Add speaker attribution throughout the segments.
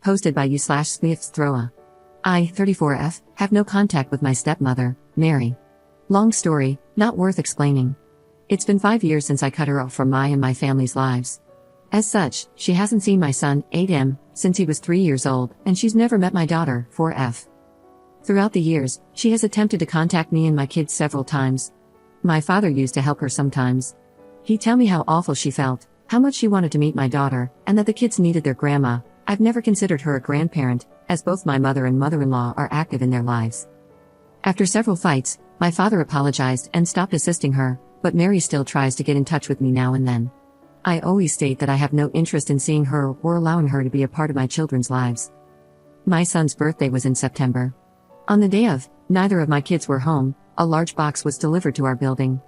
Speaker 1: Posted by you/Smiths-Throa. I, 34F, have no contact with my stepmother, Mary. Long story, not worth explaining. It's been 5 years since I cut her off from my and my family's lives. As such, she hasn't seen my son, 8M, since he was 3 years old, and she's never met my daughter, 4F. Throughout the years, she has attempted to contact me and my kids several times. My father used to help her sometimes. He'd tell me how awful she felt, how much she wanted to meet my daughter, and that the kids needed their grandma. I've never considered her a grandparent, as both my mother and mother-in-law are active in their lives. After several fights, my father apologized and stopped assisting her, but Mary still tries to get in touch with me now and then. I always state that I have no interest in seeing her or allowing her to be a part of my children's lives. My son's birthday was in September. On the day of, neither of my kids were home. A large box was delivered to our building.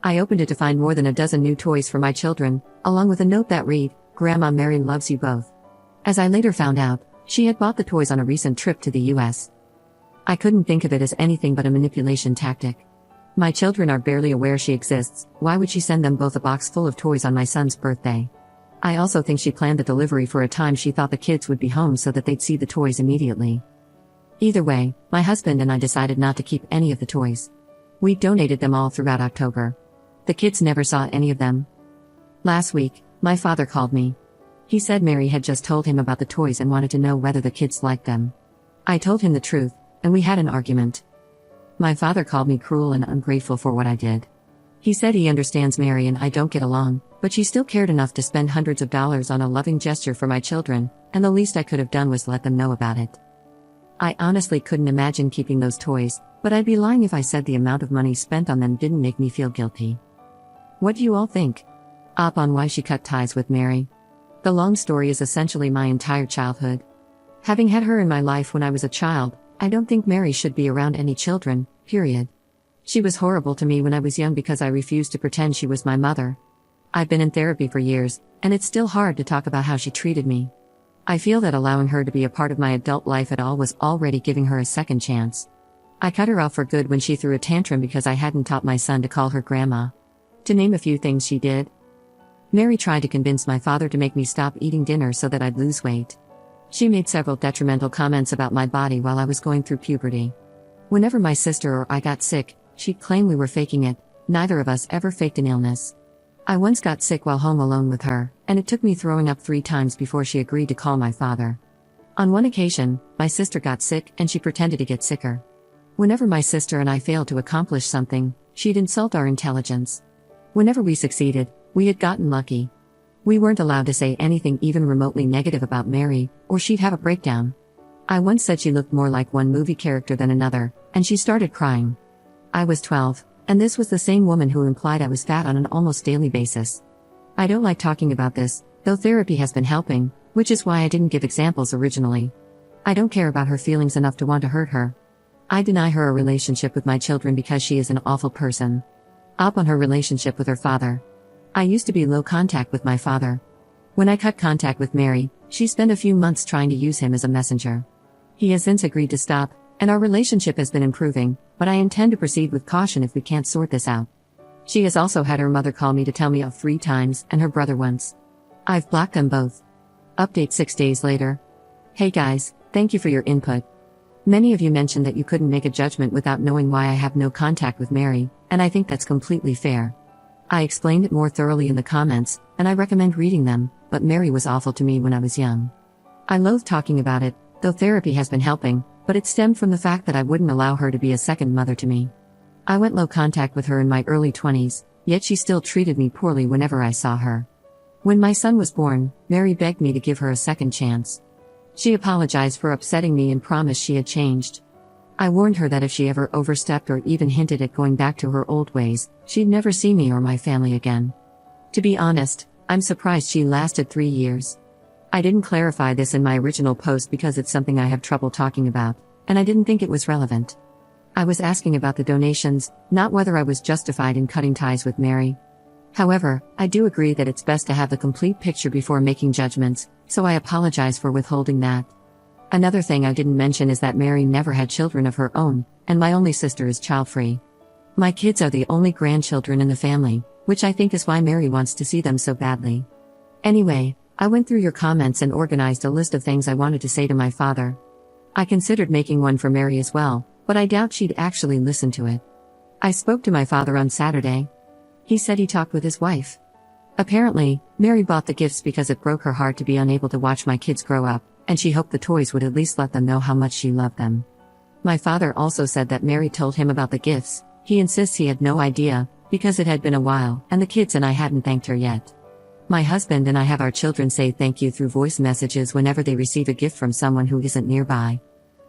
Speaker 1: I opened it to find more than a dozen new toys for my children, along with a note that read, "Grandma Mary loves you both." As I later found out, she had bought the toys on a recent trip to the US. I couldn't think of it as anything but a manipulation tactic. My children are barely aware she exists. Why would she send them both a box full of toys on my son's birthday? I also think she planned the delivery for a time she thought the kids would be home so that they'd see the toys immediately. Either way, my husband and I decided not to keep any of the toys. We donated them all throughout October. The kids never saw any of them. Last week, my father called me. He said Mary had just told him about the toys and wanted to know whether the kids liked them. I told him the truth, and we had an argument. My father called me cruel and ungrateful for what I did. He said he understands Mary and I don't get along, but she still cared enough to spend hundreds of dollars on a loving gesture for my children, and the least I could have done was let them know about it. I honestly couldn't imagine keeping those toys, but I'd be lying if I said the amount of money spent on them didn't make me feel guilty. What do you all think? Up on why she cut ties with Mary. The long story is essentially my entire childhood. Having had her in my life when I was a child, I don't think Mary should be around any children, period. She was horrible to me when I was young because I refused to pretend she was my mother. I've been in therapy for years, and it's still hard to talk about how she treated me. I feel that allowing her to be a part of my adult life at all was already giving her a second chance. I cut her off for good when she threw a tantrum because I hadn't taught my son to call her grandma. To name a few things she did. Mary tried to convince my father to make me stop eating dinner so that I'd lose weight. She made several detrimental comments about my body while I was going through puberty. Whenever my sister or I got sick, she'd claim we were faking it. Neither of us ever faked an illness. I once got sick while home alone with her, and it took me throwing up 3 times before she agreed to call my father. On one occasion, my sister got sick and she pretended to get sicker. Whenever my sister and I failed to accomplish something, she'd insult our intelligence. Whenever we succeeded, we had gotten lucky. We weren't allowed to say anything even remotely negative about Mary, or she'd have a breakdown. I once said she looked more like one movie character than another, and she started crying. I was 12, and this was the same woman who implied I was fat on an almost daily basis. I don't like talking about this, though therapy has been helping, which is why I didn't give examples originally. I don't care about her feelings enough to want to hurt her. I deny her a relationship with my children because she is an awful person. Up on her relationship with her father. I used to be low contact with my father. When I cut contact with Mary, she spent a few months trying to use him as a messenger. He has since agreed to stop, and our relationship has been improving, but I intend to proceed with caution if we can't sort this out. She has also had her mother call me to tell me off 3 times, and her brother once. I've blocked them both. Update 6 days later. Hey guys, thank you for your input. Many of you mentioned that you couldn't make a judgment without knowing why I have no contact with Mary, and I think that's completely fair. I explained it more thoroughly in the comments, and I recommend reading them, but Mary was awful to me when I was young. I loathe talking about it, though therapy has been helping, but it stemmed from the fact that I wouldn't allow her to be a second mother to me. I went low contact with her in my early 20s, yet she still treated me poorly whenever I saw her. When my son was born, Mary begged me to give her a second chance. She apologized for upsetting me and promised she had changed. I warned her that if she ever overstepped or even hinted at going back to her old ways, she'd never see me or my family again. To be honest, I'm surprised she lasted 3 years. I didn't clarify this in my original post because it's something I have trouble talking about, and I didn't think it was relevant. I was asking about the donations, not whether I was justified in cutting ties with Mary. However, I do agree that it's best to have the complete picture before making judgments, so I apologize for withholding that. Another thing I didn't mention is that Mary never had children of her own, and my only sister is child-free. My kids are the only grandchildren in the family, which I think is why Mary wants to see them so badly. Anyway, I went through your comments and organized a list of things I wanted to say to my father. I considered making one for Mary as well, but I doubt she'd actually listen to it. I spoke to my father on Saturday. He said he talked with his wife. Apparently, Mary bought the gifts because it broke her heart to be unable to watch my kids grow up, and she hoped the toys would at least let them know how much she loved them. My father also said that Mary told him about the gifts. He insists he had no idea, because it had been a while, and the kids and I hadn't thanked her yet. My husband and I have our children say thank you through voice messages whenever they receive a gift from someone who isn't nearby.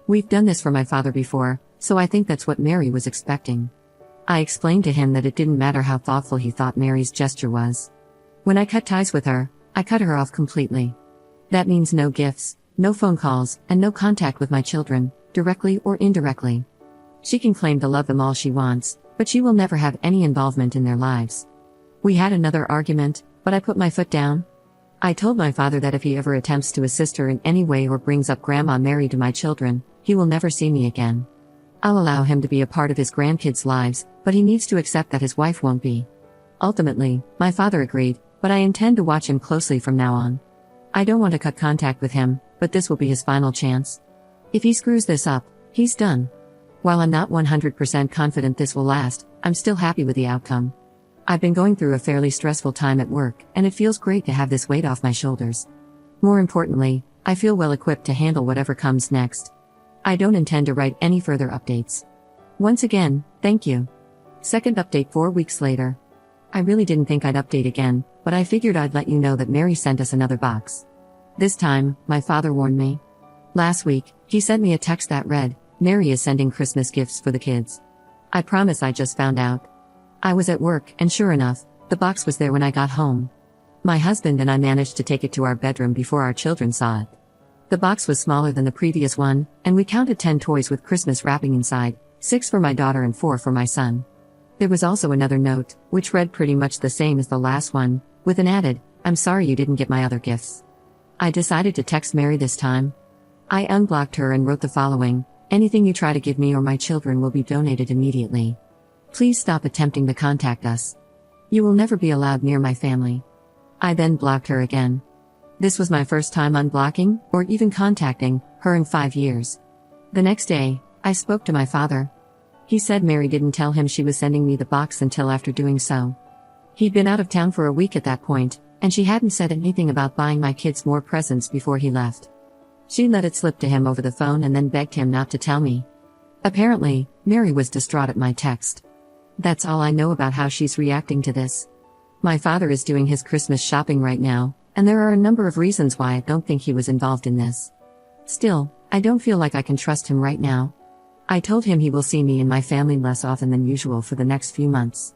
Speaker 1: We've done this for my father before, so I think that's what Mary was expecting. I explained to him that it didn't matter how thoughtful he thought Mary's gesture was. When I cut ties with her, I cut her off completely. That means no gifts, no phone calls, and no contact with my children, directly or indirectly. She can claim to love them all she wants, but she will never have any involvement in their lives. We had another argument, but I put my foot down. I told my father that if he ever attempts to assist her in any way or brings up Grandma Mary to my children, he will never see me again. I'll allow him to be a part of his grandkids' lives, but he needs to accept that his wife won't be. Ultimately, my father agreed, but I intend to watch him closely from now on. I don't want to cut contact with him, but this will be his final chance. If he screws this up, he's done. While I'm not 100% confident this will last, I'm still happy with the outcome. I've been going through a fairly stressful time at work, and it feels great to have this weight off my shoulders. More importantly, I feel well equipped to handle whatever comes next. I don't intend to write any further updates. Once again, thank you. Second update 4 weeks later. I really didn't think I'd update again, but I figured I'd let you know that Mary sent us another box. This time, my father warned me. Last week, he sent me a text that read, "Mary is sending Christmas gifts for the kids." I promise I just found out. I was at work, and sure enough, the box was there when I got home. My husband and I managed to take it to our bedroom before our children saw it. The box was smaller than the previous one, and we counted 10 toys with Christmas wrapping inside, 6 for my daughter and 4 for my son. There was also another note, which read pretty much the same as the last one, with an added, "I'm sorry you didn't get my other gifts." I decided to text Mary this time. I unblocked her and wrote the following, "Anything you try to give me or my children will be donated immediately. Please stop attempting to contact us. You will never be allowed near my family." I then blocked her again. This was my first time unblocking, or even contacting, her in 5 years. The next day, I spoke to my father. He said Mary didn't tell him she was sending me the box until after doing so. He'd been out of town for a week at that point, and she hadn't said anything about buying my kids more presents before he left. She let it slip to him over the phone and then begged him not to tell me. Apparently, Mary was distraught at my text. That's all I know about how she's reacting to this. My father is doing his Christmas shopping right now, and there are a number of reasons why I don't think he was involved in this. Still, I don't feel like I can trust him right now. I told him he will see me and my family less often than usual for the next few months.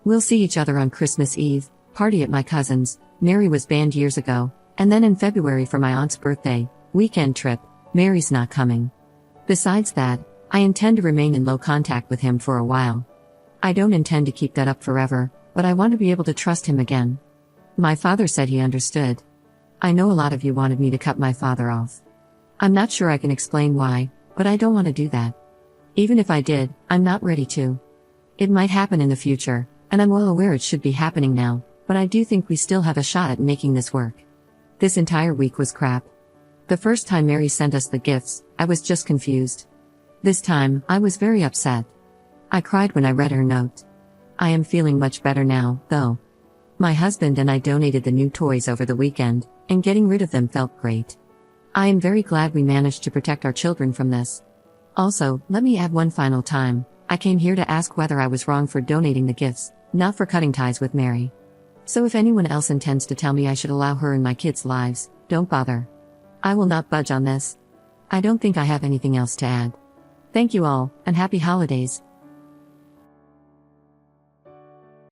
Speaker 1: We'll see each other on Christmas Eve, party at my cousin's. Mary was banned years ago, and then in February for my aunt's birthday, weekend trip. Mary's not coming. Besides that, I intend to remain in low contact with him for a while. I don't intend to keep that up forever, but I want to be able to trust him again. My father said he understood. I know a lot of you wanted me to cut my father off. I'm not sure I can explain why, but I don't want to do that. Even if I did, I'm not ready to. It might happen in the future, and I'm well aware it should be happening now, but I do think we still have a shot at making this work. This entire week was crap. The first time Mary sent us the gifts, I was just confused. This time, I was very upset. I cried when I read her note. I am feeling much better now, though. My husband and I donated the new toys over the weekend, and getting rid of them felt great. I am very glad we managed to protect our children from this. Also, let me add one final time, I came here to ask whether I was wrong for donating the gifts, not for cutting ties with Mary. So if anyone else intends to tell me I should allow her in my kids' lives, don't bother. I will not budge on this. I don't think I have anything else to add. Thank you all, and happy holidays.